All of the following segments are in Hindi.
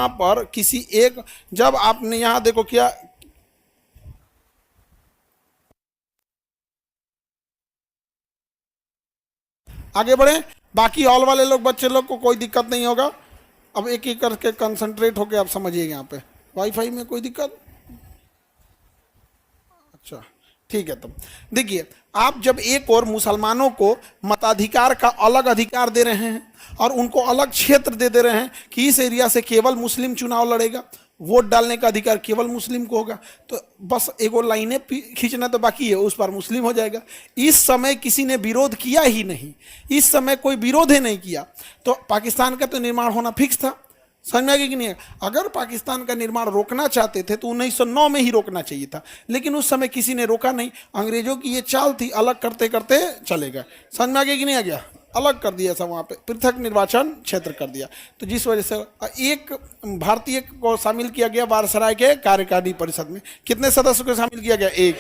यहाँ पर किसी एक, जब आपने यहाँ देखो क्या, आगे बढ़े, बाकी ऑल वाले लोग बच्चे लोग को कोई दिक्कत नहीं होगा। अब एक एक करके कंसंट्रेट होके आप समझिएगा। यहाँ पे वाईफाई में कोई दिक्कत, अच्छा ठीक है। तब देखिए, आप जब एक और मुसलमानों को मताधिकार का अलग अधिकार दे रहे हैं और उनको अलग क्षेत्र दे रहे हैं कि इस एरिया से केवल मुस्लिम चुनाव लड़ेगा, वोट डालने का अधिकार केवल मुस्लिम को होगा, तो बस एक और लाइनें खींचना तो बाकी है, उस पर मुस्लिम हो जाएगा। इस समय किसी ने विरोध किया ही नहीं, इस समय कोई विरोध ही नहीं किया, तो पाकिस्तान का तो निर्माण होना फिक्स था। समझ में आ गया कि नहीं? अगर पाकिस्तान का निर्माण रोकना चाहते थे तो 1909 में ही रोकना चाहिए था, लेकिन उस समय किसी ने रोका नहीं। अंग्रेजों की ये चाल थी, अलग करते करते चले गए। समझ में आ गया कि नहीं आ गया? अलग कर दिया सब, वहाँ पे पृथक निर्वाचन क्षेत्र कर दिया। तो जिस वजह से एक भारतीय को शामिल किया गया वायसराय के कार्यकारी परिषद में। कितने सदस्यों को शामिल किया गया? एक।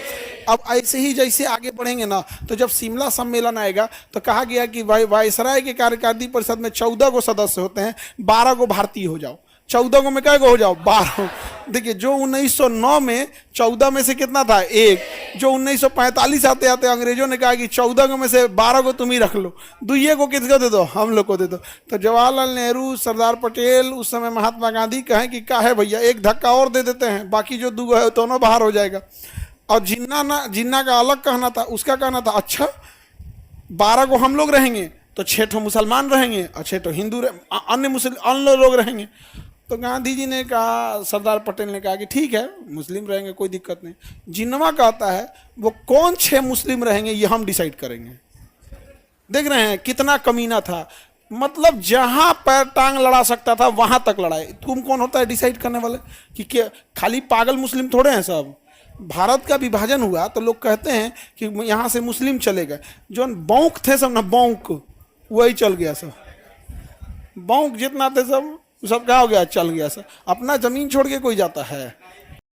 अब ऐसे ही जैसे आगे बढ़ेंगे ना, तो जब शिमला सम्मेलन आएगा तो कहा गया कि वायसराय के कार्यकारी परिषद में 14 गो सदस्य होते हैं, 12 गो भारतीय हो जाओ। 14 गो में क्या गो हो जाओ? 12। देखिए, जो 1909 में 14 में से कितना था? एक। जो 1945 आते आते अंग्रेजों ने कहा कि 14 गो में से 12 गो तुम ही रख लो, दुइये को किसको दे दो? हम लोग को दे दो। तो जवाहरलाल नेहरू, सरदार पटेल, उस समय महात्मा गांधी कहें कि क्या है भैया, एक धक्का और दे देते हैं, बाकी जो 2 गो है दोनों बाहर हो जाएगा। और जिन्ना का अलग कहना था, उसका कहना था अच्छा 12 गो हम लोग रहेंगे तो 6 ठो मुसलमान रहेंगे और 6 ठो हिंदू अन्य लोग रहेंगे। तो गांधी जी ने कहा, सरदार पटेल ने कहा कि ठीक है मुस्लिम रहेंगे, कोई दिक्कत नहीं। जिन्ना कहता है वो कौन 6 मुस्लिम रहेंगे ये हम डिसाइड करेंगे। देख रहे हैं कितना कमीना था, मतलब जहां पैर टांग लड़ा सकता था वहां तक लड़ाए। तुम कौन होता है डिसाइड करने वाले? कि क्या खाली पागल मुस्लिम थोड़े हैं सब। भारत का विभाजन हुआ तो लोग कहते हैं कि यहाँ से मुस्लिम चले गए, जो बौक थे सब ना, बौक वही चल गया सब। बौक जितना थे सब क्या हो गया? चल गया सब। अपना जमीन छोड़ के कोई जाता है?